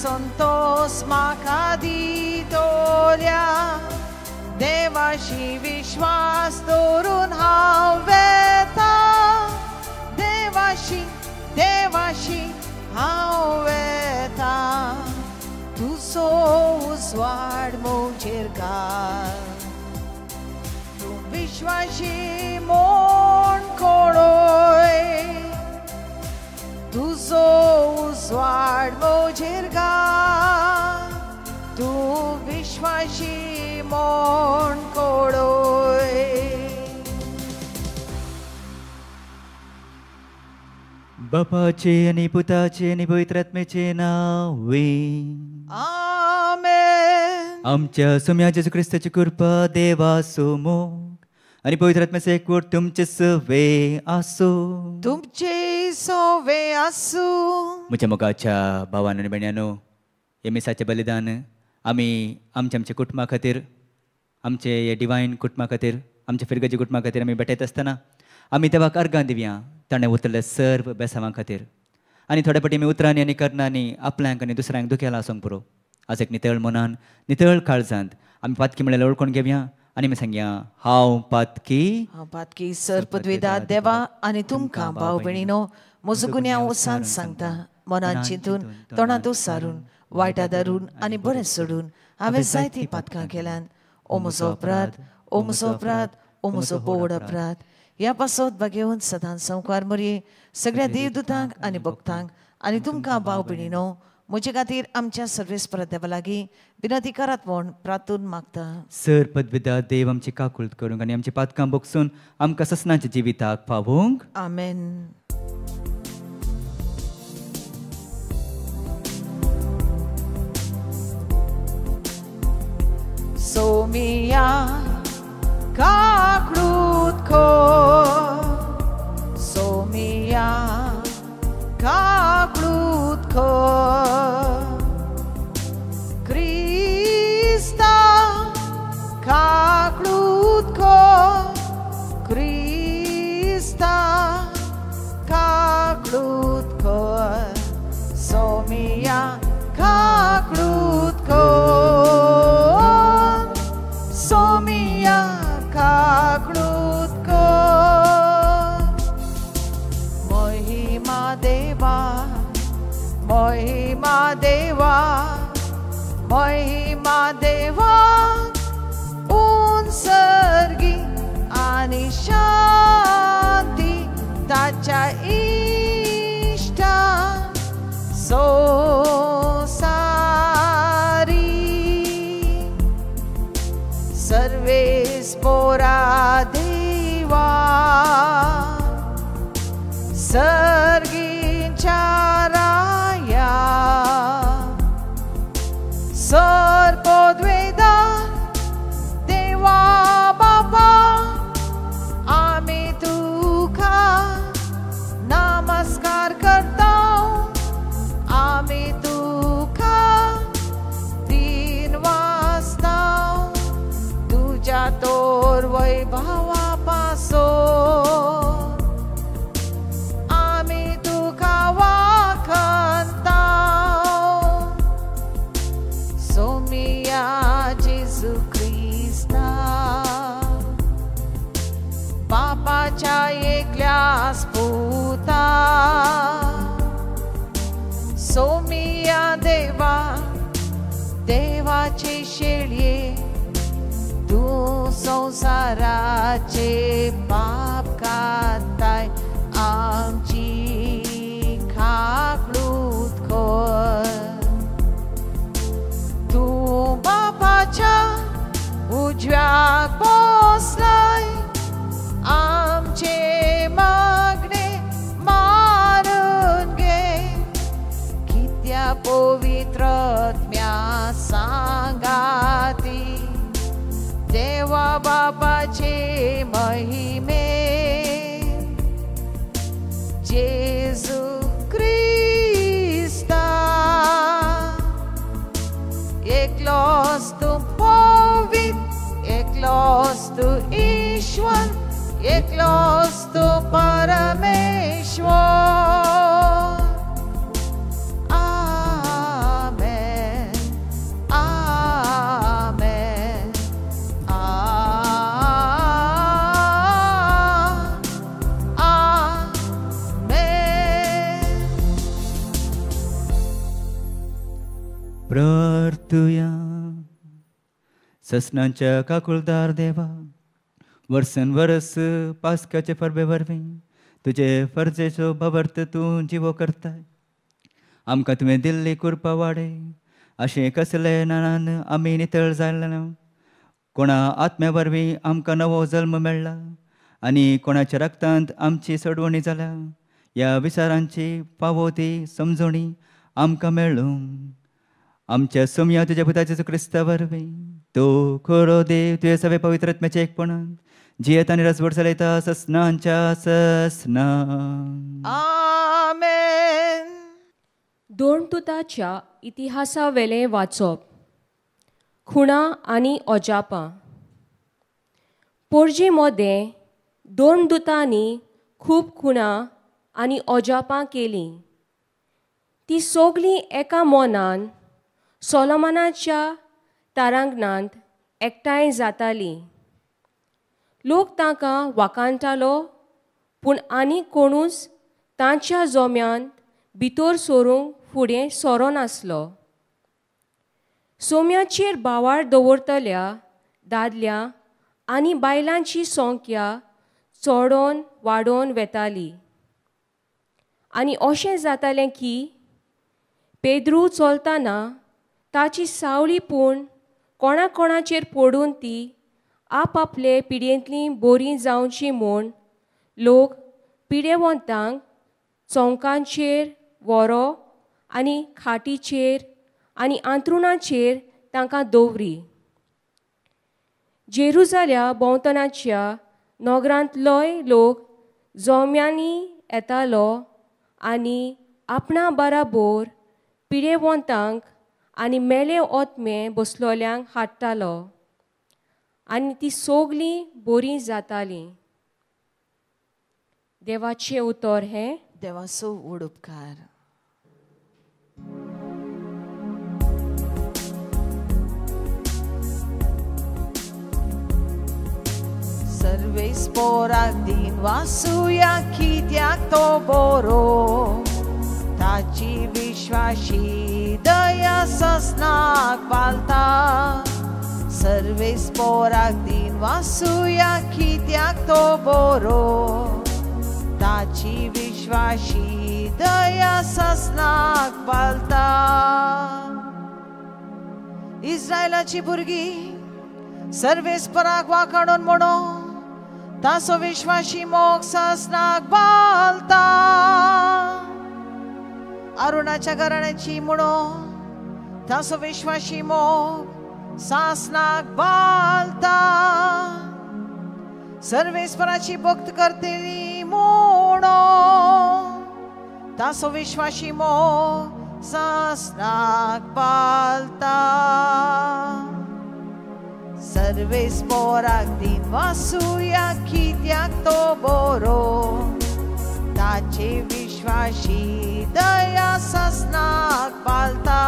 संतोष म्हाका दितोल्या देवाशी विश्वास दवरून हांव वेता देवाशी देवाशी हांव वेता तुजो उजवाड म्हजेर घाल तूं विश्वासी म्हूण कळय तुजो उजवाड म्हजेर घाल तूं विश्वासी म्हूण कळय बापाचे आनी पुताचे आनी पवित्र आत्म्याचे नांवे आमेन आमच्या सोम्या जेजू क्रिस्ताची कृपा देवाचो मोग आनी पवित्र आत्म्याचो एकवट तुमचे सवे आसो तुमचे सवे आसूं म्हज्या मोगाच्या भावांनो आनी भयण्यांनो हे मिसाचें बलिदान आमी आमच्या कुटुंबा खातीर आमचे हे डिवायन कुटुंबा खातीर आमच्या फिरगजी कुटुंबा खातीर आमी भेटयत आसतना आमी देवाक अर्गां दिवया ताणें उतरल्या सर्व बेसांवां खातीर आनी थोडे फावटी आमी उतरांनी आनी कर्णांनी आपल्याक आनी दुसऱ्यांक दुखेला आसूंक पुरो आज एक नितळ मनान नितळ काळजांत आमी पातकी म्हळ्यार ओळखून घेवया आनी आमी सांगया हांव पातकी सर पदवीदार देवा आनी तुमकां भाव भयणीनो म्हजो गुन्यांव ओसांत सांगता मनान चिंतून तोंडांत सारून वायटा धरून आनी बरें सोडून हांवें जायतीं पातकां केल्यान ओ म्हजो अपराध ओ म्हजो अपराध ओ म्हजो बोड अपराध ह्या पासत बागेवन सदांच संवकार मरये सगळ्या देवदूतांक आनी भक्तांक आनी तुमकां भाव भयणीनो म्हजे खातीर आमच्या सर्वेस्पर देवा लागीं विनंती करात म्हूण प्रार्थून मागता सर पदवीदार देव आमची काकुळट करूंक आनी आमची पातकां भोगसून आमकां ससनाच्या जिविताक पावोवंक आमेन सोमिया काकुळटको सोमिया काकुळटको क्रिस्ता काकुळटको क्रिस्ता काकुळटको सोमिया काकुळटको सोमिया काकुळटको महिमा देवा महिमा देवा महिमा देवा उंसर्गी आनी शांती ताच्या इष्टा सोसारी सर्वेस्पोरा देवा सर्गींच्या राया सर पदवीदार देवा बापा आमी तुका नमस्कार करता आमी तुका दिन वाजता तुझ्या तोर वैभवा पासोन आमी तुका वाखनता सोमिया जेजू क्रिस्ता बापाच्या एकल्यास पुता सोमिया देवा देवाचे शेळये तूं संसाराचे पाप काताय आमची काकुळट कर तूं बापाच्या उजव्याक बसलाय आमचे मागणे मारून घे कित्या पवित्र आत्म्या सांगाती देवा बापाचे महिमे जेजू क्रिस्ता एकलोस तू पवित्र एकलोस तू ईश्वर एकलोस तू परमेश्वर आमेन प्रार्थुया. ससनांच्या काकुळदार देवा, वर्सन वर्स पास्काचे परबे वरवीं तुजे फर्जेचो बाबर्थ तूं जिवो करताय. आमकां तुवें दिल्ली कृपा वाडय. अशें कसले नानान आमी नितळ जाल्ले कोणा आत्म्या वरवीं आमकां नवो जल्म मेळ्ळा आनी कोणाच्या रक्तांत आमची सोडवणी जाल्या. ह्या विचारांची पावोती समजणी आमकां मेळ्ळूं. आमच्या सोम्या तुज्या पुताच्या क्रिस्ता वरवीं तो खरो देव तुवें सगळे पवित्र आत्म्याचे एकपणान जियेत आनी रसभर चलयता ससनांच्या ससना. आमेन. दोन तुताच्या इतिहासा वेले वाचप. खुणा आनी ओजापां. पोरजे मोदें दोन दुतांनी खूब खुणा आनी ओजापां केलीं. ती सोगलीं एका मोनान सोलोमनाच्या तारांगणांत एकठांय जातालीं. लोक तांकां वाकाणटालो, पूण आनी कोणूच तांच्या जोम्यान भितर सरूंक फुडें सोरो नासलो. सोम्याचेर बावार दवरतल्या दादल्या आनी बायलांची संख्या चोडोन वाडोवन वेताली. आनी अशें जातालें की पेद्रू चलतना ताची सावळी पूण कोणाकोणाचेर पडून ती आपआपले पिडेंतलीं बरीं जावची म्हूण लोक पिडेवंतांक चौकांचेर वरो आनी खाटीचेर आनी अंथरुणाचेर तांकां दवरी. जेरुजाल्या भोंवतणाच्या नोगरांतलोय लोक जोम्यांनी येतालो आनी आपणा बराबर पिडेवंतांक आनी मेले ओतमे बसलोल्यांक हाडटालो आनी ती सोगलीं बरीं जातालीं. देवाचें उतर हें. देवाचो व्हड उपकार. सर्वेस पोराक दिन वासुया कित्याक तो बरो. ताची विश्वासी दया ससनाक पालता. सर्वेस पोराक दिन वासुया कित्याक तो बरो. ताची विश्वासी दया ससनाक पालता. इस्रायलाची भुरगीं सर्वेस्पराक वाखाणून म्हणो ताचो विश्वासी मोग ससनाक पालता. अरुणाच्या घराण्याची म्हणो ताचो विश्वासी मोग ससनाक पालता. सर्वेस्पराची भक्त करतेली म्हणो ताचो विश्वासी मोग ससनाक पालता. सर्वेस्पराक दिन वासुया कित्याक तो बरो. ताचे विश्वासी दया ससनाक पालता.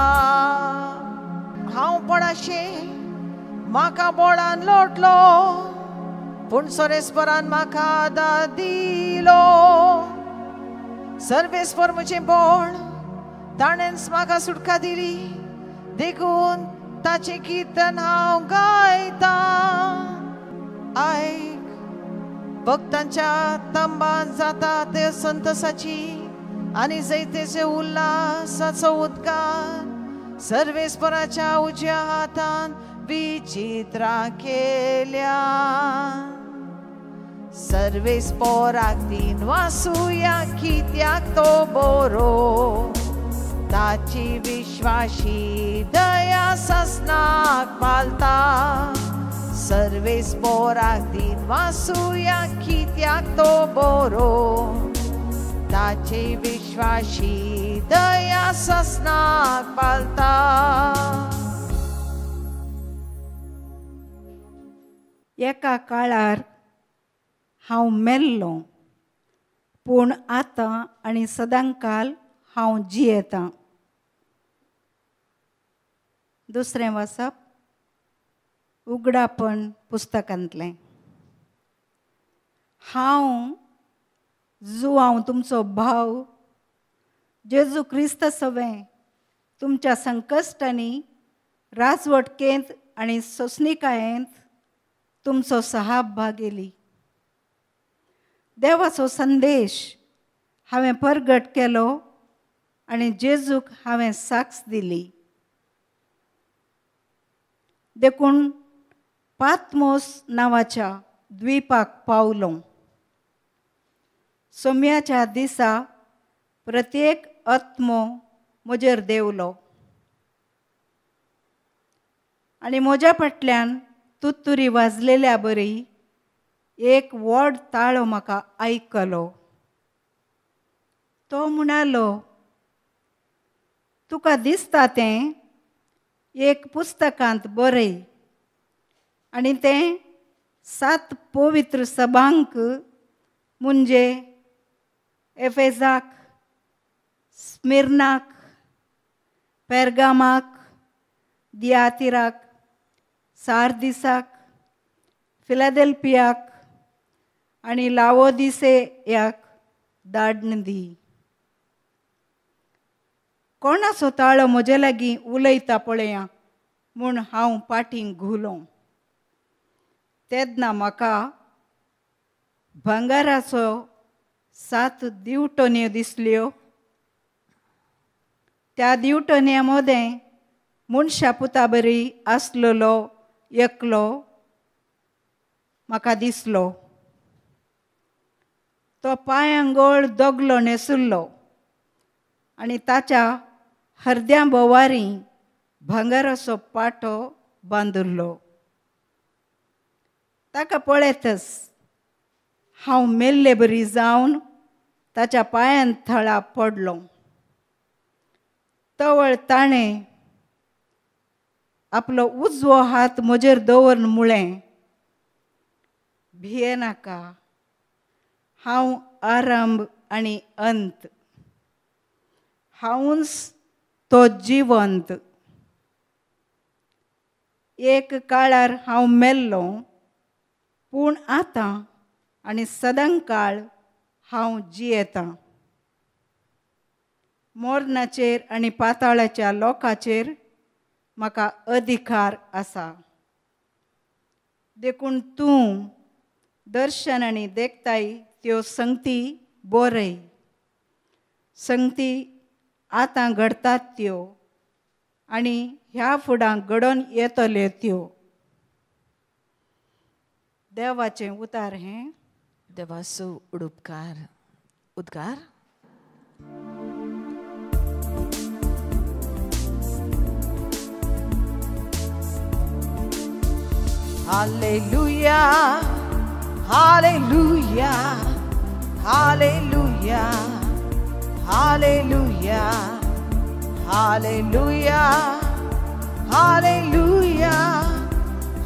हांव पडाशे म्हाका बोडान लोटलो, पूण सर्वेस्परान म्हाका आदार दिलो. सर्वेस्पर म्हजे बोड ताणेंच म्हाका सुटका दिली. देखून ताचे कीर्तन हांव गायता. आयक भक्तांच्या तंबान जाता ते संतसाची आनी जैतेचे उल्हासाचो उद्गार. सर्वेस्पराच्या उज्या हातान विचित्रां केल्या. सर्वेस्पराक दिन वासुया कित्याक तो बरो. ताची विश्वासी दया ससनाक पालता. सर्वेस्पराक दिन वासुया कित्याक तो बरो. ताचे विश्वासी दया ससनाक पालता. एका काळार हांव मेल्लों, पूण आतां आनी सदांकाल हांव जियेतां. दुसरें वाचप उगडापण पुस्तकांतलें. हांव तुमचो भाव जेजू क्रिस्त सवें तुमच्या संकश्टांनी राजवटकेंत आनी सोंसणिकायेंत तुमचो सहभाग गेली. देवाचो संदेश हांवें परगट केलो आनी जेजूक हांवें साक्ष दिली. देखून पातमोस नांवाच्या द्वीपाक पावलो. सोम्याच्या दिसा प्रत्येक आत्मो म्हजेर देवलो आनी म्हज्या फाटल्यान तुत्तुरी वाजलेल्या बरी एक व्हड ताळो म्हाका आयकलो. तो म्हणालो, तुका दिसता तें एक पुस्तकांत बरय आनी तें 7 पवित्र सभांक म्हणजे एफेजाक, स्मिर्नाक, पेर्गामाक, दियातिराक, सार्दिसाक, फिलाडेल्फियाक आनी लावोदिसेयाक धाडून दी. कोणाचो ताळो म्हजे लागीं उलयता पळया म्हूण हांव पाठींक घुलो. तेन्ना म्हाका भांगाराचो 7 दिवटोन्यो दिसल्यो. त्या दिवटोन्या मदें मनशा पुता बरी आसलेलो एकलो म्हाका दिसलो. तो पांयांगोळ दोगलो न्हेसुल्लो आनी ताच्या हरद्या बोवारी भांगाराचो पाटो बांदुल्लो. ताका पळयतच हांव मेल्ले बरी जावन ताच्या पांयान थळा पडलो. तवळ ताणें आपलो उजवो हात म्हजेर दवरून म्हळें, भियेनाका, हांव आरंभ आनी अंत, हांवूच तो जिवंत. एक काळार हांव मेल्लो, पूण आतां आनी सदांकाळ हांव जियेतां. मोर्नाचेर आनी पाताळाच्या लोकांचेर म्हाका अधिकार आसा. देखून तूं दर्शन आनी देखताय त्यो संगती बरय. संगती आतां घडटात त्यो आनी ह्या फुडां घडोवन येतल्यो त्यो. देवाचें उतार हें. देवाचो उद्गार. Hallelujah, hallelujah, hallelujah, hallelujah, hallelujah, hallelujah,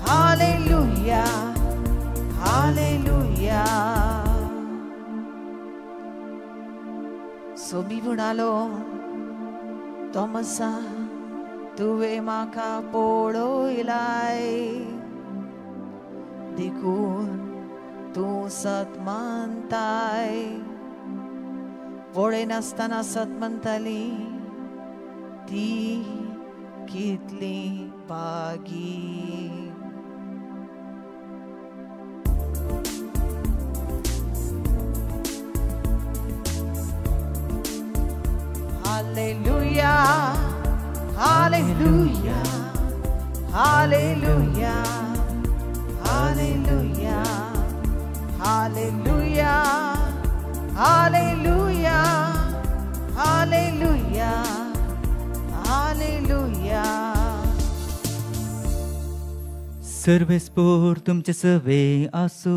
hallelujah, hallelujah. Sobi म्हणालो, तोमसा तुवें म्हाका पळयलाय. देखून तूं सत मानताय. पळय नासतना सत म्हणटाली ती कितली बागी. Hallelujah, hallelujah, hallelujah, hallelujah, hallelujah, hallelujah, hallelujah, hallelujah. सर्वेस्पोर तुमचे सवे आसो.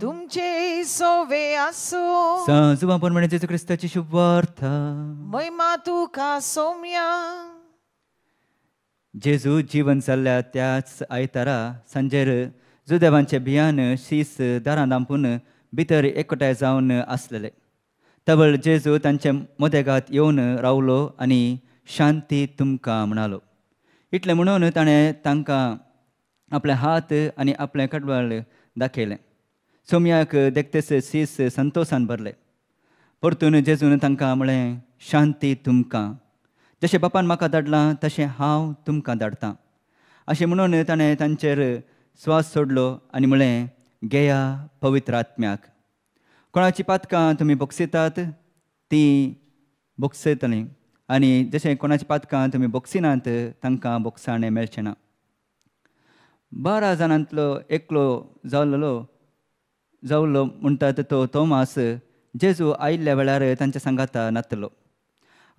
तुमचे सोवे आसो. सांजुवाप्रमाणे जेजू क्रिस्ताची शुभ वार्ता. महिमा तुका सौम्या. जेजू जीवन जाल्ल्या त्याच आयतारा सांजेर जुदेवांचे बियान शीस दारां दांपून भितर एकठांय जावन आसलेले. तवळ जेजू तांचे मदेगांत येवन रावलो आनी शांती तुमकां म्हणालो. इतलें म्हणून ताणें तांकां आपले हात आनी आपलें कडवळ दाखयलें. सोम्याक देखतेच शीस संतोशान भरलें. परतून जेजून तांकां म्हळें, शांती तुमकां. जशें बापान म्हाका धाडलां तशें हांव तुमकां धाडटां. अशें म्हणून ताणें तांचेर स्वास सोडलो आनी म्हळें, घेया पवित्र आत्म्याक. कोणाची पातकां तुमी बोगसितात तीं बोगसयतलीं, आनी जशें कोणाची पातकां तुमी बोगसिनात तांकां बोगसाणें मेळचें ना. 12 जाणांतलो एकलो जावलो म्हणटात तो तोमास जेजू आयिल्ल्या वेळार तांच्या सांगाता नातलो.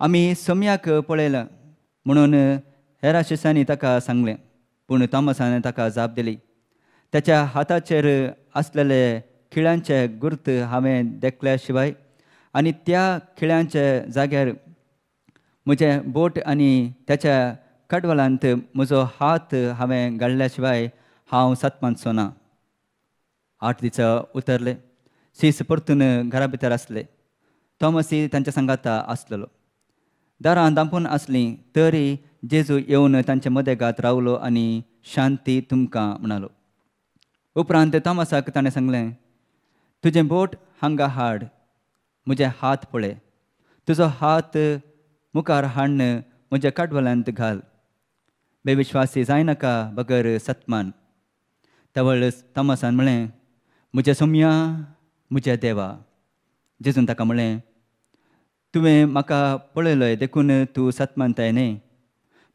आमी सोम्याक पळयलां म्हणून हेरा शिश्यांनी ताका सांगलें, पूण तोमासान ताका जाप दिली, ताच्या हाताचेर आसलेले खिळ्यांचे गुर्त हांवें देखल्या शिवाय आनी त्या खिळ्यांच्या जाग्यार म्हजें बोट आनी त्याच्या कडवलांत म्हजो हात हांवें घाल्ल्या शिवाय हांव सतमानचो ना. 8 दीस उतरले. शीस परतून घरा भितर आसले. तोमासी तांच्या सांगाता आसलेलो. दारां धांपून आसलीं तरी जेजू येवन तांचे मदेगांत रावलो आनी शांती तुमकां म्हणालो. उपरांत तोमासाक ताणें सांगलें, तुजें बोट हांगा हाड, म्हजे हात पळय. तुजो हात मुखार हाडून म्हज्या कडवलांत घाल. बेविश्वासी जायनाका बगर सतमान. तवळ तोमासान म्हळें, म्हज्या सोम्या, म्हज्या देवा. जेजून ताका म्हळें, तुवें म्हाका पळयलोय देखून तूं सतमानताय न्ही.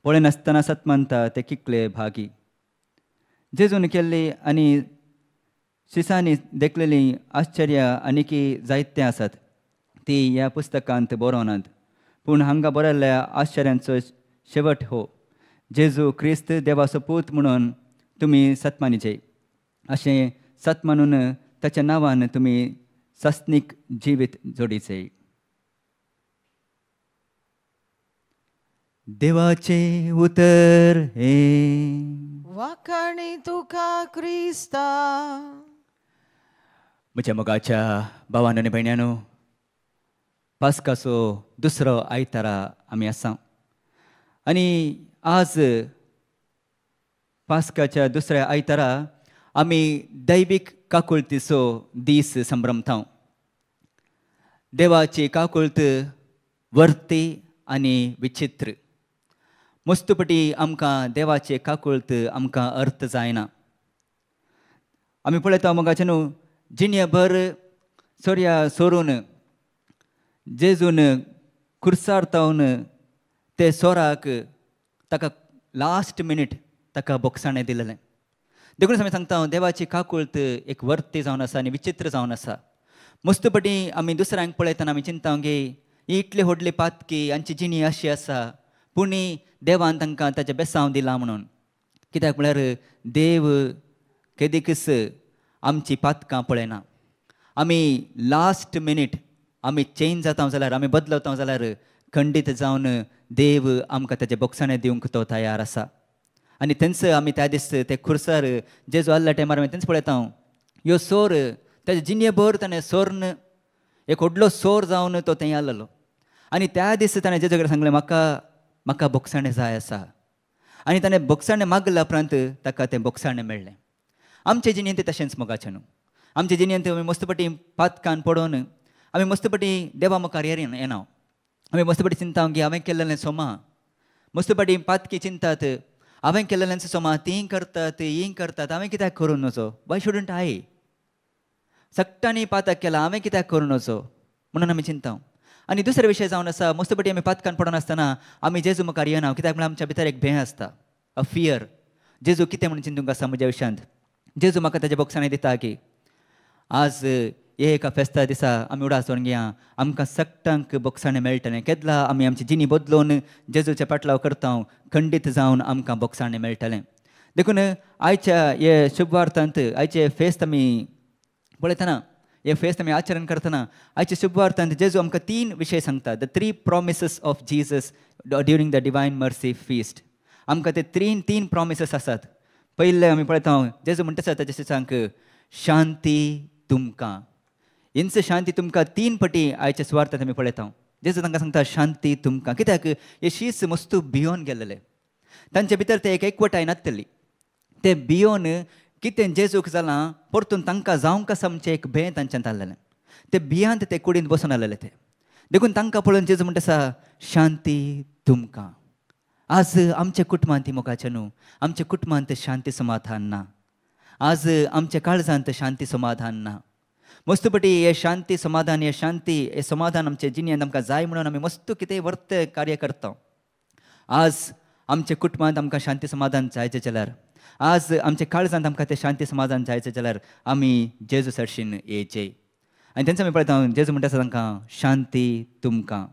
पळयनासतना सतमानता ते कितले भागी. जेजून केल्ली आनी शिसांनी देखलेलीं आश्चर्या आनीकी जायते आसात. ती ह्या पुस्तकांत बरोवनात, पूण हांगा बरयल्ल्या आश्चर्यांचो शेवट हो, जेजू क्रिस्त देवाचो पूत म्हणून तुमी सतमानीचे. अशें सतमानून ताच्या नांवान तुमी सस्नीक जिवीत जोडीचे. देवाचे उतर हे वाखाणी तुका क्रिस्ता. म्हज्या मोगाच्या भावांनो आनी भयण्यांनो, पास्काचो दुसरो आयतारा आमी आसा आनी आज पास्काच्या दुसऱ्या आयतारा आमी दैवीक काकुळतीचो दीस संभ्रमता. देवाची काकुळत वर्ती आनी विचित्र. मस्तपटी आमकां देवाचे काकुळत आमकां अर्थ जायना. आमी पळयता मोगाचे न्हू, जिणेभर सोर्या सोरून जेजून खुर्सार तावन ते सोराक ताका लास्ट मिनीट ताका बोगसाणें दिलेलें. देखून आमी सांगता देवाची काकुळत एक वर्ती जावन आसा आनी विचित्र जावन आसा. मस्तपटी आमी दुसऱ्यांक पळयतना आमी चिंता गे ही इतली व्हडली पातकी हांची जिणी अशी आसा, पूण देवान तांकां ताचें बेसांव दिलां म्हणून. कित्याक म्हळ्यार देव केदीकच आमची पातकां पळयना. आमी लास्ट मिनीट आमी चेंज जाता जाल्यार, आमी बदलता जाल्यार खंडीत जावन देव आमकां ताचें बोगसाणें दिवंक तो तयार आसा. आनी थंयच आमी त्या दीस ते खुर्सार जेजू आसल्या टायमार आमी थंयच पळयता ह्यो सोर ताचे जिणेभर ताणें सोर्न एक व्हडलो सोर जावन तो थंय आसलेलो. आनी त्या दीस ताणें जेजू कडेन सांगलें, म्हाका बोगसाणें जाय आसा. आनी ताणें बोगसाणें मागल्या उपरांत ताका तें बोगसाणें मेळ्ळें. आमचे जिणेंत तशेंच मोगाचें न्हू. आमचे जिणेंत आमी मस्तपटी पातकान पडोवन आमी मस्तपटी देवा मुखार येना. आमी मस्तपटी चिंता की हांवें केल्लें सोमा. मस्तपटी पातकी चिंतात, हांवें केल्लें सोमा तीं करतात हीं करतात, हांवें कित्याक करूं नजो. Y shouldn't I? सक्टांनी पातक केला, हांवें कित्याक करूं नजो म्हणून आमी चिंता. आनी दुसरे विशय जावन आसा, मस्तपटी आमी पातकान पडोन आसतना आमी जेजू मुखार येना. कित्याक म्हळ्यार आमच्या भितर एक भें आसता, अ फियर. जेजू कितें म्हणून चिंतूंक आसा म्हज्या विशयांत. जेजू म्हाका ताचे बोगसाणें दिता की आज हे एका फेस्ता दिसा आमी उडास वचून घेया, आमकां सक्टांक बोगसाणें मेळटलें. केदला आमी आमची जिणी बदलून जेजूचे पाटलाव करता, खंडीत जावन आमकां बोगसाणें मेळटलें. देखून आयच्या हे शुभवार्तांत आयचे फेस्त आमी पळयतना, हे फेस्त आमी आचरण करतना आयच्या शुभवार्तांत जेजू आमकां 3 विशय सांगता. The 3 promises of Jesus during the divine mercy feast. आमकां ते 3 प्रॉमिसीस आसात. पयले आमी पळयता जेजू म्हणटा आसा ताच्या शिश्यांक, शांती तुमकां. इंच शांती तुमकां 3 पटी आयच्या सुवार्तांत आमी पळयता. जेजू तांकां सांगता शांती तुमकां. कित्याक हे शीस मस्तू भियोन गेल्लेले. तांचे भितर ते एक एकवटाय नासतली. ते भियोन कितें जेजूक जालां परतून तांकां जावंक आसा म्हणजे एक भें तांच्यांत आसलेलें. ते भियांत ते कुडींत बसून आसलेले ते. देखून तांकां पळोवन जेजू म्हणटा आसा शांती तुमकां. आज आमच्या कुटुंबांत ती मोगाचें न्हू, आमच्या कुटुंबांत शांती समाधान ना. आज आमच्या काळजांत शांती समाधान ना. मस्तपटी हे शांती समाधान, हे समाधान आमच्या जिणेंत आमकां जाय म्हणून आमी मस्त कितें वर्त कार्य करता. आज आमच्या कुटुंबांत आमकां शांती समाधान जायचें जाल्यार, आज आमच्या काळजांत आमकां तें शांती समाधान जायचें जाल्यार आमी जेजू सरशीन येयचें. आनी तेंच आमी पळयता, जेजू म्हणटा आसा तांकां शांती तुमकां.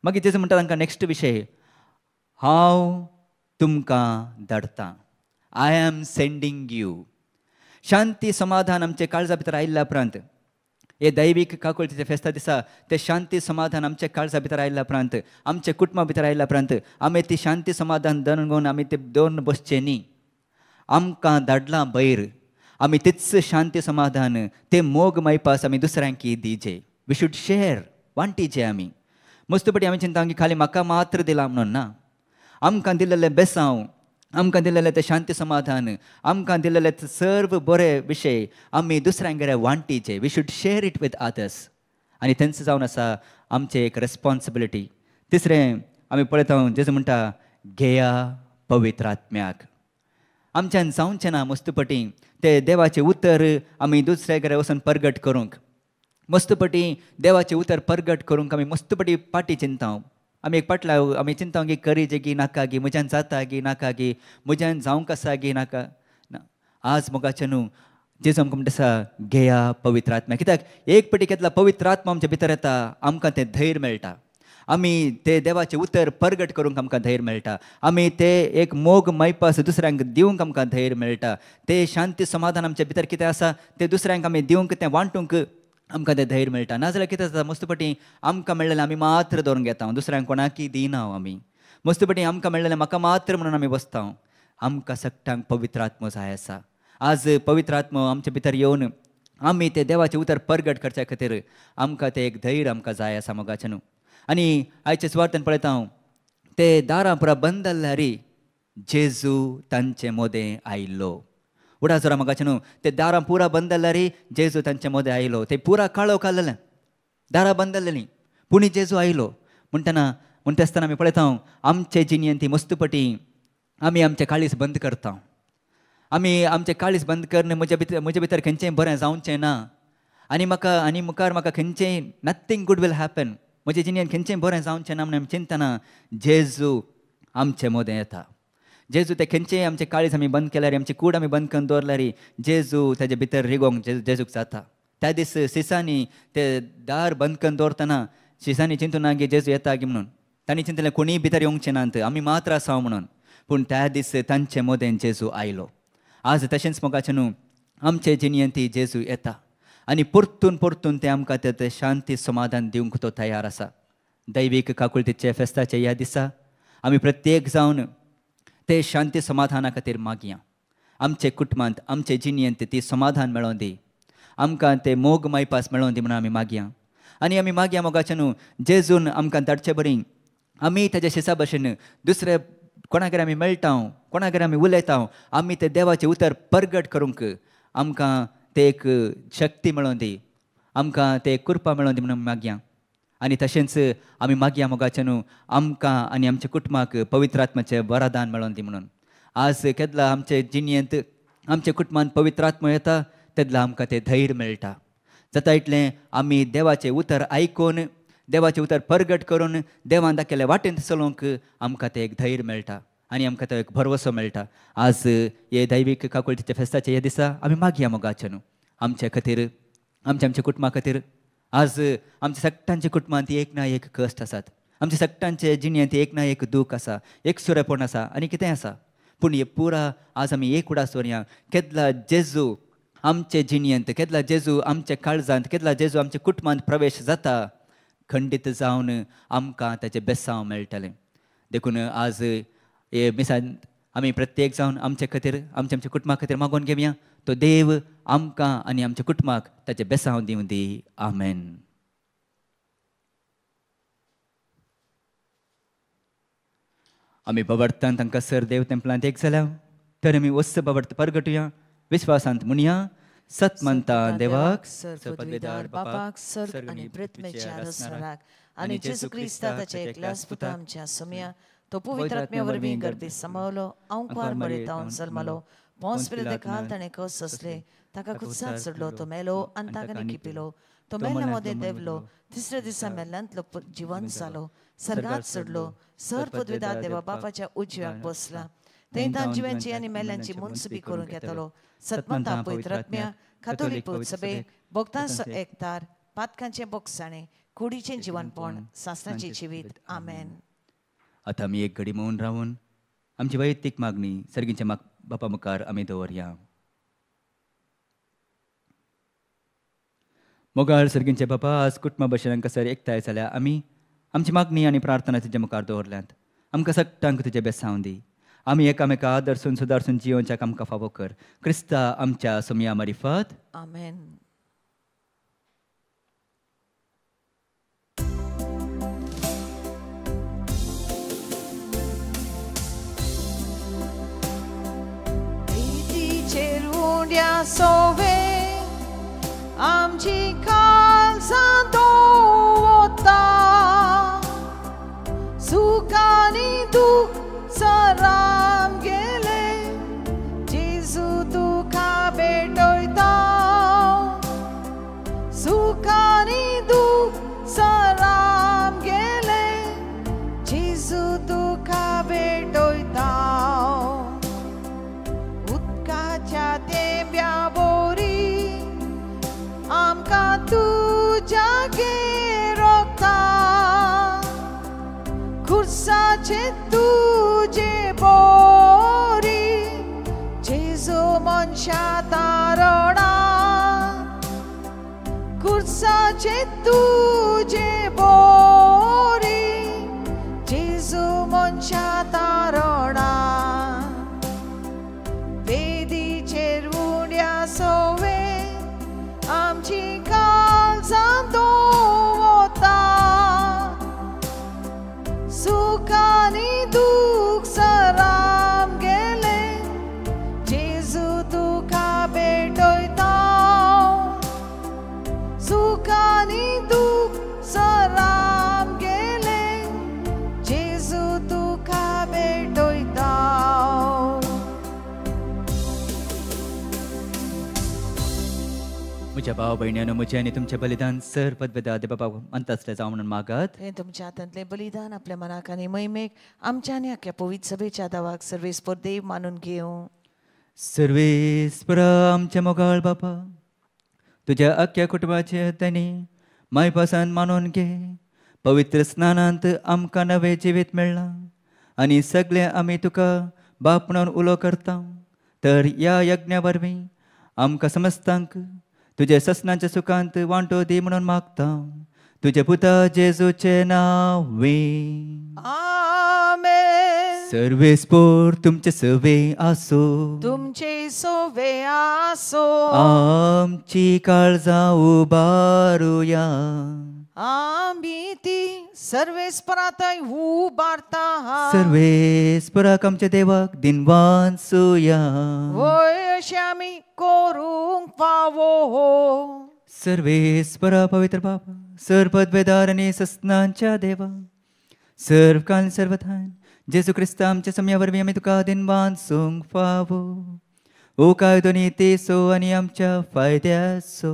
मागीर जेजू म्हणटा तांकां नेक्स्ट विशय, हांव तुमकां धाडटां. I am sending you. शांती समाधान आमच्या काळजा भितर आयिल्ल्या उपरांत, हे दैवीक काकुळतीच्या फेस्ता दिसा ते शांती समाधान आमच्या काळजा भितर आयिल्ल्या उपरांत, आमच्या कुटुंबा भितर आयिल्ल्या उपरांत आमी ती शांती समाधान दणगोवन आमी ते दोन बसचें न्ही. आमकां धाडलां भायर, आमी तीच शांती समाधान, ते मोग मैपास आमी दुसऱ्यांक दिवचें. वी शूड शेअर, वांटीचें आमी. मस्तपटी आमी चिंता की खाली म्हाका मात्र दिलां म्हणून ना. आमकां दिलेलें बेसांव, आमकां दिलेलें तें शांती समाधान, आमकां दिलेले सर्व बरे विशय आमी दुसऱ्यांक वांटीचे. We should share it with others. आनी तेंच जावन आसा आमचें एक रेस्पॉन्सिबिलिटी. तिसरें आमी पळयता, जेजू म्हणटा घेया पवित्र आत्म्याक. आमच्यान जावचें ना मस्तपटी तें देवाचें उतर आमी दुसरे कडेन वचून परगट करूंक. मस्तपटी देवाचें उतर परगट करूंक आमी मस्तपटी पाटी चिंता. आमी एक पाटला आमी चिंता की करीजे की नाका गी, म्हज्यान जाता गी नाका गी, म्हज्यान जावंक आसा गी नाका. आज मोगाचें न्हू, जेजू आमकां म्हणटा आसा घेया पवित्र आत्म्या. कित्याक एक पटी घेतला पवित्र आत्मा आमच्या भितर येता, आमकां तें धैर्य मेळटा. आमी तें देवाचें उतर परगट करूंक आमकां धैर्य मेळटा. आमी तें एक मोग मैपास दुसऱ्यांक दिवंक आमकां धैर्य मेळटा. तें शांती समाधान आमच्या भितर कितें आसा तें दुसऱ्यांक आमी दिवंक, तें वांटूंक आमकां तें धैर्य मेळटा. नाजाल्यार कितें जाता, मस्तपटी आमकां मेळ्ळेलें आमी मात्र धरून घेता, दुसऱ्यांक कोणाकय दिना आमी. मस्तपटी आमकां मेळ्ळेलें म्हाका मात्र म्हणून आमी बसता. आमकां सगळ्यांक पवित्र आत्मो जाय आसा. आज पवित्र आत्मो आमच्या भितर येवन आमी तें देवाचें उतर परगट करच्या खातीर आमकां तें एक धैर्य आमकां जाय आसा मोगाचें न्हू. आनी आयच्या सुवार्थेन पळयता हांव, ते दारां पुरा बंद जाल्ल्यारी जेजू तांचे मोदें आयिल्लो. उडा जोरा मोगाचें न्हू, ते दारां पुरा बंद जाल्ल्यारी जेजू तांचे मोदें आयिल्लो. ते पुरा काळोख आसलेलें, दारां बंद जाल्लेलीं, पूण जेजू आयिल्लो. म्हणटा आसतना आमी पळयता आमचे जिणेंत ती मस्तपटी आमी आमचें काळीज बंद करता. आमी आमचें काळीज बंद करन म्हजे भितर खंयचेंय बरें जावचें ना, आनी मुखार म्हाका खंयचेंय नथींग गूड वील हॅपन, म्हज्या जिणेंत खंयचेंय बरें जावचें ना म्हणून आमी चिंतना जेजू आमचें मोदें येता. जेजू ते खंयचेय आमचें काळीज आमी बंद केल्यार, आमची कूड आमी बंद करून दवरल्यार जेजू तेजे भितर रिगोंक जेजूक जाता. त्या दीस सिसांनी ते दार बंद करून दवरतना सिसांनी चिंतून ना गे जेजू येता गे म्हणून. तांणी चिंतलें कोणीय भितर येवंकचें नात, आमी मात्र आसा म्हणून. पूण त्या दीस तांचे मोदें जेजू आयलो. आज तशेंच मोगाचें न्हू, आमचे जिणेंत ती जेजू येता आनी परतून ते आमकां तें शांती समाधान दिवंक तो तयार आसा. दैवीक काकुळतीचे फेस्ताचे ह्या दिसा आमी प्रत्येक जावन ते शांती समाधाना खातीर मागया. आमचे कुटुंबांत आमचे जिणेंत ती समाधान मेळोवन दी, आमकां ते मोग मैपास मेळोवन दी म्हणून आमी मागया. आनी आमी मागया मोगाचें न्हू, जेजून आमकां धाडचे बरी आमी तेज्या शिसा भशेन दुसरे कोणाकडेन आमी मेळटा, कोणाकडेन आमी उलयता, आमी ते देवाचें उतर परगट करूंक आमकां ते एक शक्ती मेळोवन दी, आमकां ते कृपा मेळोवन दी म्हणून मागया. आनी तशेंच आमी मागया मोगाचें न्हू, आमकां आनी आमच्या कुटुंबाक पवित्र आत्म्याचें वरदान मेळोवन दी म्हणून. आज केदला आमचे जिणेंत आमच्या कुटुंबांत पवित्र आत्मो येता, तेदला आमकां तें धैर्य मेळटा. जाता इतलें आमी देवाचें उतर आयकून, देवाचें उतर परगट करून देवान दाखयले वाटेन चलोवंक आमकां तें एक धैर्य मेळटा आनी आमकां तो एक भरवसो मेळटा. आज हे दैवीक काकुळतीच्या फेस्ताचे हे दिसा आमी मागया मोगाचें न्हू, आमचे खातीर, आमच्या कुटुंबा खातीर. आज आमच्या सगळ्यांच्या कुटुंबांत एक ना एक कश्ट आसात, आमच्या सगळ्यांचे जिणेंत एक ना एक दूख आसा, एक सुरेपण आसा आनी कितें आसा. पूण हे पुरा आज आमी एक उडास दवरया. केदला जेजू आमचे जिणेंत, केदला जेजू आमच्या काळजांत, केदला जेजू आमच्या कुटुंबांत प्रवेश जाता, खंडीत जावन आमकां ताचें बेसांव मेळटलें. देखून आज हे मिसान आमी प्रत्येक जावन आमचे खातीर, आमच्या कुटुंबा खातीर मागून घेवया. तो देव आमकां आनी आमच्या कुटुंबाक ताचें बेसांव दिवं दी. आमेन. आमी बाबडटान तांकां सर देव तेंपलांत एक जाल्या, तर आमी वस्त बाबडत परगटुया, विस्वासांत म्हणया, सतमंता देवाक सर्वपदवीदार बापाक सर्ग आणि पृथ्वीच्या रचणाराक आणि जेजू क्रिस्ता ताच्या एकल्याच पुता आमच्या सुम्या तो पवित्र आत्म्यावरवी गर्भी समावलो अंकुर बरे तावन जल्मलो पोंस पिले काल ताणे कस असले ताका कुत्सात चढलो तो मेलो आनी ताका किपिलो तो मेल्यामध्ये देवलो तिसऱ्या दिसा मेल्यांतलो जिवंत जालो सर्गात चढलो सर्वपदवीदार देवा बापाच्या उजव्याक बसला ते जिवांची आनी मेल्यांची मुनसुबी करून घेतलो सतमंता पवित्र आत्म्या कातोलीक सभे भक्तांचो एकतार पातकांचे बोगसाणे कुडीचे जिवनपण सासणाचे जिवीत आमेन. आता आमी एक घडी मौन रावून आमची वैयक्तीक मागणी सर्गीच्या बापा मुखार आमी दवरया. मोगाळ सर्गींचे बापा आज कुटुंबा भशेन हांगासर एकठांय जाल्या आमी आमची मागणी आनी प्रार्थना तुजे मुखार दवरल्यात. आमकां सगळ्यांक तुजे बेसांव दी. आमी एकामेका आदरसून सुदारसून जियोवच्याक आमकां फावो कर. क्रिस्ता आमच्या सुमया मारिफत आमेन. सोवे आमची काळजां दवरता सुखानी दुख सराम गेले जेजू तुका भेटयता सुखानी दुख सराम गेले जेजू तुका भेटयता उदकाच्या तेंब्या बोरी आमकां तुज्या घेरता खुर्साचे तुजे बोरी जेजू मनशा तारणा खुर्साचे तुजे बोरी जेजू मनशा तारणा वेदीचेर उड्या सोवे आमची काळजां दवरता सुखानी दुख सराम गेले जेजू तुका भेटयता सुखानी दुख सराम गेले जेजू तुका भेटयता. म्हज्या भाव भयण्यांनो म्हजें आनी तुमचें बलिदान सर पदवेदार देवा म्हणटा आसलें जावं म्हणून मागात. हे तुमच्या हातांतले बलिदान आपल्या मनाक आनी मैमेक आमच्या आनी आख्या पवित्र सभेच्या दावाक सर्वेस्पर देव मानून घेवं. सर्वेस्परा आमच्या मोगाळ बापा तुज्या आख्या कुटुंबाचे त्यांनी मायपासान मानून घे. पवित्र स्नानांत आमकां नवें जिवीत मेळ्ळां आनी सगळे आमी तुका बाप म्हणून उलो करता. तर ह्या यज्ञा वरवीं आमकां समस्तांक तुजे ससनाच्या सुखांत वांटो दी म्हणून मागता तुजे पुता जेजूचे नांवे. आमेन. सर्वेस्पोर तुमचे सवे आसो तुमचे सोवे आसो आमची काळजां उबारुया आमी ती सर्वेस्परांतय उबारता. सर्वेस्पराक आमच्या देवाक दिनवान सुया वय अशें आमी करूंक फावो. सर्वेस्परा पवित्र बापा सर्व पदवेदार आनी ससनांच्या देवा सर्व काल सर्वथान जेजू क्रिस्ता आमच्या समया वरवीं आमी तुका दिनवान सोंग फावो. ओ काय दोनी तेसो आनी आमच्या फायद्यासो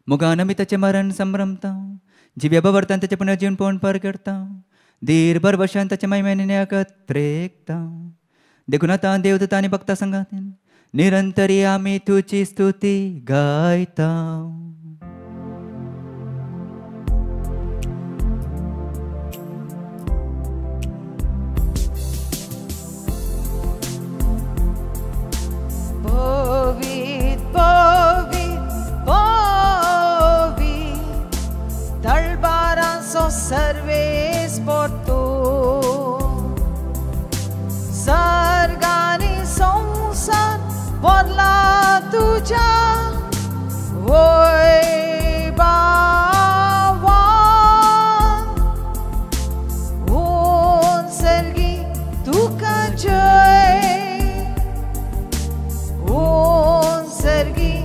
मुगान आमी ताचें मरण संभ्रमता जिव्या बवर्तान ताचें पुनर्जीवन पळोवन पार करता. धीर बरवशान ताच्या महिम्यान एकत्रेकता. देखून आतां देवदूत आनी भक्तां संगातीन निरंतरी आमी तुजी स्तुती गायता. Bovit, bovit, bovit, dalbaranso Sarves porto, sargani संसार भरला तुझ्या वैभवान. ऊन सर्गी तुका जय ऊन सर्गी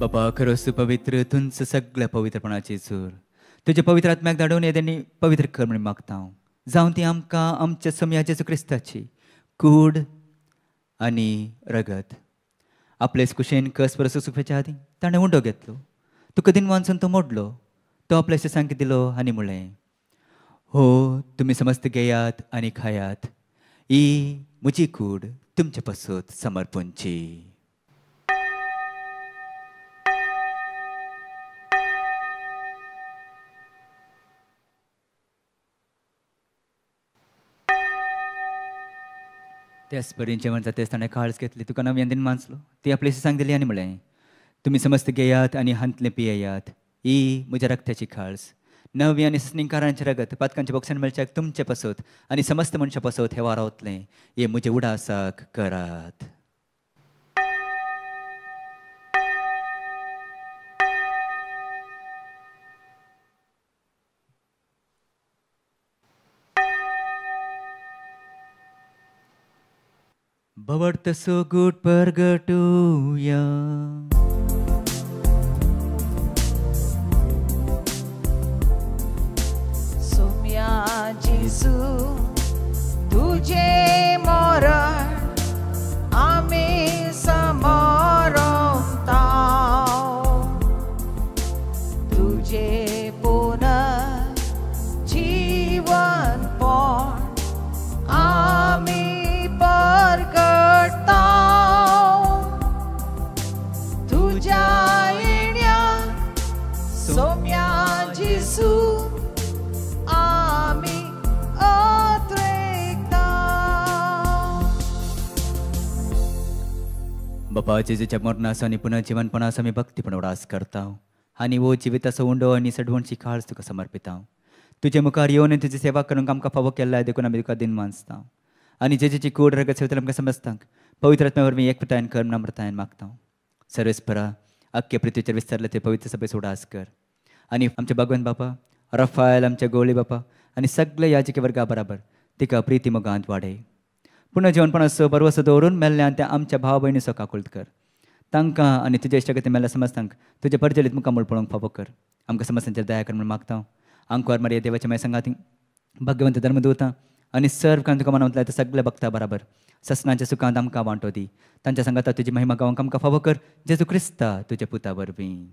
बापा खरोच तू पवित्र, तुमचं सगळ्या पवित्रपणाची चूर तुझ्या पवित्र आत्म्याक धाडून येद्यांनी पवित्र कर म्हणून मागता हांव. जावं ती आमकां आमच्या समया जेजू क्रिस्ताची कूड आनी रगत आपलेच कुशेन कस परस सुखच्या आदी ताणें उंडो घेतलो. तुका दिन वाचून तो मोडलो. तो आपल्याचे सांगी दिलो आनी म्हणलें, हो तुमी समस्त घेयात आनी खायात. ही म्हजी कूड तुमचे पासून समर्पणची. त्याच परीन जेवण जातेच ताणें काळज घेतली. तुका नव्यान दिन मांचलो. ती आपल्याशी सांग दिली आनी म्हणलें, तुमी समस्त घेयात आनी हांतले पियेयात. ही म्हज्या रक्ताची खाळस. नवी आनी स्निंकारांचे रगत पातकांच्या बॉक्सान मेळच्याक तुमचे पासत आनी समस्त मनशा पासत हे वारावतलें. हे म्हजे उडासाक करात. बवडत सो गुट परगटूया. सोम्या जेजू तुझे मरण आम्ही समरता. तुझे पुनः जीवन पण आम्ही परगटा. तुझ्या येण्या सोम्या जेजू आम्ही अत्रेकता. बापा जेजूच्या मरणास आनी पुन्हा जीवनपणास आमी भक्तीपण उडास करता. आनी वो जिविताचो उंडो आनी सडवणची खाळस तुका समर्पिता. तुजे मुखार येवन आनी तुजी सेवा करूंक आमकां फावो केल्ला देखून आमी तुका दिन मानसता. आनी जेजूची कूड रगत सेवतले आमकां समजतांक पवित्र आत्म्या वरवीं एकवटायन कर नम्रतायेन मागता. सर्वेस्परा आख्खे पृथ्वीचेर विस्तारले ते पवित्र सभेस उडास कर. आनी आमचे भगवंत बापा रफायल आमचे गोळी बापा आनी सगळे याजकी वर्गा बराबर तिका प्रिती मोगांत वाडय. पुन्हा जेवणपणाचो बरवसो दवरून मेल्ल्यान त्या आमच्या भाव भयणीचो काकुळट कर. तांकां आनी तुजे इश्टगती मेल्ल्या समजतांक तुजे परजलीत मुखामूळ पळोवंक फावो कर. आमकां समस्यांचेर दया कर म्हूण मागता. आंकवार मारया देवाच्या माय संगाती भगवंत धर्मदूता आनी सर्व कांत तुका मनांतल्या त्या सगळ्या भक्ता बराबर ससनाच्या सुखांत आमकां वांटो दी. तांच्या संगाता तुजी महिमा गावंक आमकां फावो कर. जेजू क्रिस्ता तुज्या पुता वरवीं.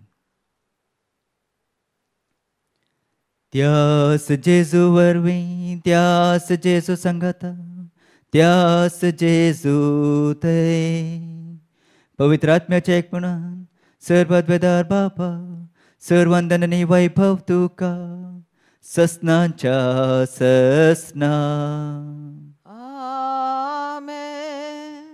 त्यास जेजू वरवीं त्यास जेजू संगाता त्यास जेजू थंय पवित्र आत्म्याच्या एकपणान सर्वद्वेदार बापा सर्वंदन आनी वैभव तुका ससनाच्या ससना. आमेन.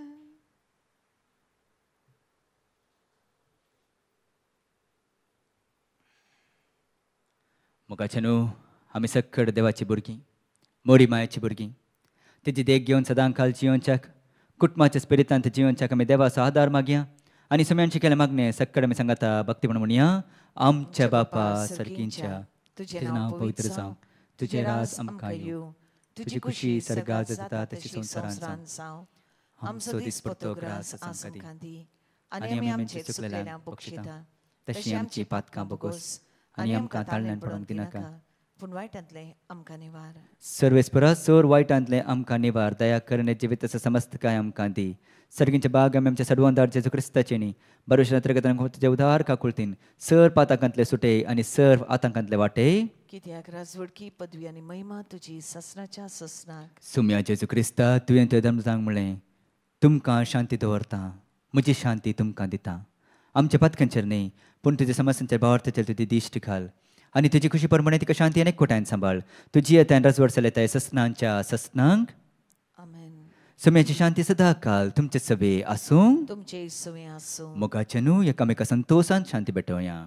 मोगाचे न्हू आमी सक्कड देवाची भुरगीं मोडी मायाची भुरगीं तेजी देख घेवन सदांकाल जियोनच्याक कुटुंबाच्या स्पिरितांत जियोनच्याक आमी देवाचो आदार मागया. आनी समयांची केले मागणे सक्कड आमी सांगाता भक्तीपण म्हणया. आमच्या बापा सरकींच्या तुझे नांव पवित्र जावं. तुझे राज आमकां येवं. तुजी खुशी सर्गार जाता तशी संवसारांत जावं. आमचो दिसपट्टो ग्रास आमकां दी आनी आमी आमचे चुकलेल्यांक बक्षिता तशी आमची पातकां बोगोस आनी आमकां ताळण्यान पडोवंक दिनाका पूण वायटांतले आमकां निवार. सर्वेस्परा सोर वायटांतले आमकां निवार. दया करणे जिविताचो समस्त काय आमकां दी. सर्गींचे बाग आमी आमच्या सडवंदार जेजू क्रिस्ताचे न्ही बरोशनात्रगतान तुजे उदार काकुळतीन सर पाताकांतले सुटे आनी सर्व आतंकांतले वाटे. कित्याक राजवडकी पदवी आनी महिमा तुजी ससनाच्या ससनाक. सुम्या जेजू क्रिस्ता तुवें तुवें धर्म सांग म्हणलें तुमकां शांती दवरता म्हजी शांती तुमकां दिता. आमच्या पथकांचेर न्ही पूण तुज्या समस्यांचेर भावार्थाचेर तुजी दिश्ट घाल आनी तुजी खुशी परमणे तिका शांती अनेक कोटायन सांबाळ. तुजी येताय रजवड चलयताय ससनांच्या ससनांक. आमेन. सुम्याची शांती सदा काल तुमचे सवे आसूं. तुमचे सवे आसूं. मोगाचे न्हू एकामेका संतोषान शांती भेटोवया.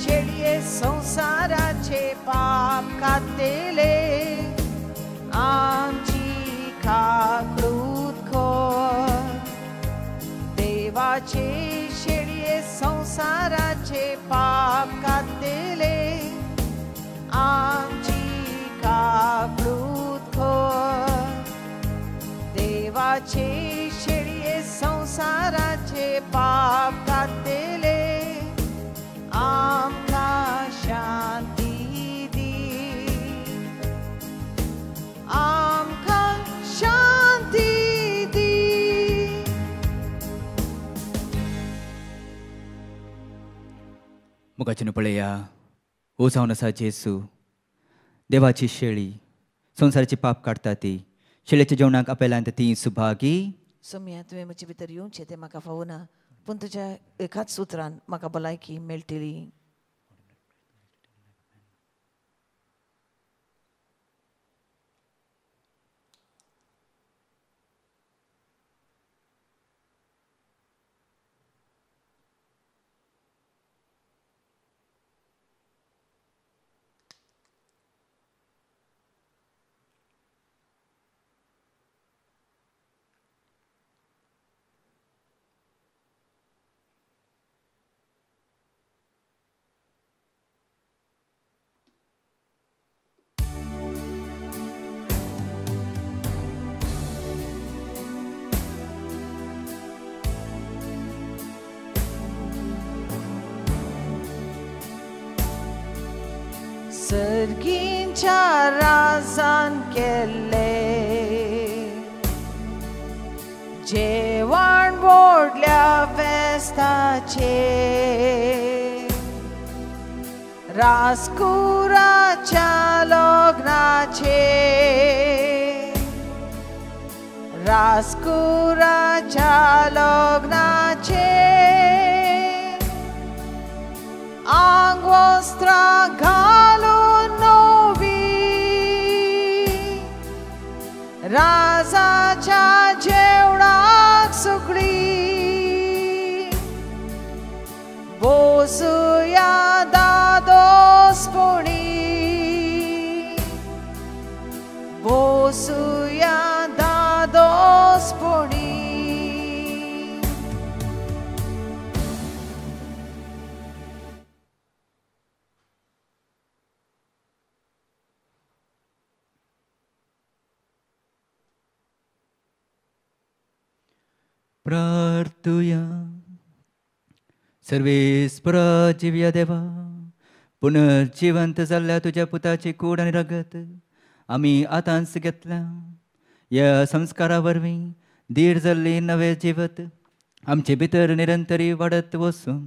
शेडये संसाराचे पाप खातेले आमची खाकृत खोर. देवाचे शेडये संसार संसाराचे पाप कातले आमची काकळूत खोर देवाचे शेळये संसाराचे पाप कातले आमकां शांती दी आमकां शांती दी मुखाचें पळया ओ जावन आसा जेसू देवाची शेळी संवसाराची पाप काडटा ती शेळयेच्या जेवणाक आपयलां ती सुभागी सोम्या तुवें म्हजे भितर येवचें तें म्हाका फावना पूण तुज्या एकाच सुत्रान म्हाका भलायकी मेळटली सर्गींच्या राजान केले जेवण व्हडल्या फेस्ताचे राजकुराच्या लग्नाचे राजकुराच्या लग्नाचे आंगवस्त्रां घालून नवी राजाच्या जेवणाक सुकडी बोसुया दादोसपणी बोसुया दादोसपणी प्रार्थुया सर्वेस्परा जिव्या देवा पुनर्जिवंत जाल्ल्या तुज्या पुताची कूड आनी रगत आमी आतांच घेतल्या ह्या संस्कारा वरवीं धीर जाल्ली नवे जिवत आमचे भितर निरंतरी वाडत वचून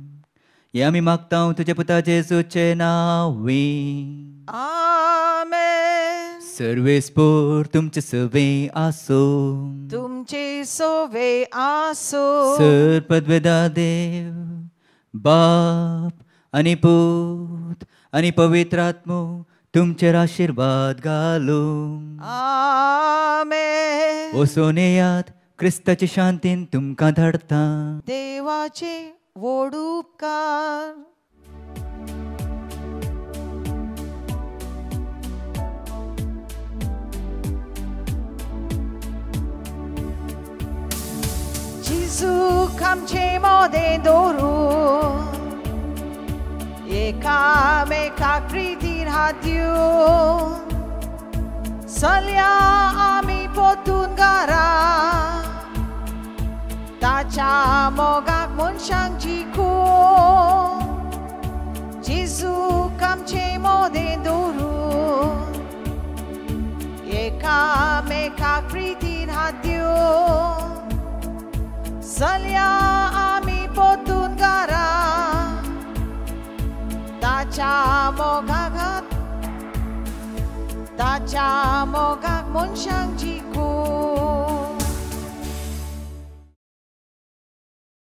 हे आमी मागता तुज्या पुता जेजूचे नांवी आमेन सर्वेस्पोर तुमचे सवे आसो तुमचे सोवे आसो सर्पद्वेदा देव बाप आनी पूत आनी पवित्र आत्मो तुमचेर आशीर्वाद घालो आमेन वचून येयात क्रिस्ताची शांतीन तुमकां धाडटा देवाचे व्हड उपकार जेजूक आमचे मोदें दवरून एकामेकाक प्रितीन हात दिवन चलया आमी पोतून घरा ताच्या मोगाक मनशांक जिखून जेजूक आमचे मोदें दवरून एकामेकाक प्रितीन हात दिवन चलया आमी पोतून घरा ताच्या मोगाक मनशांक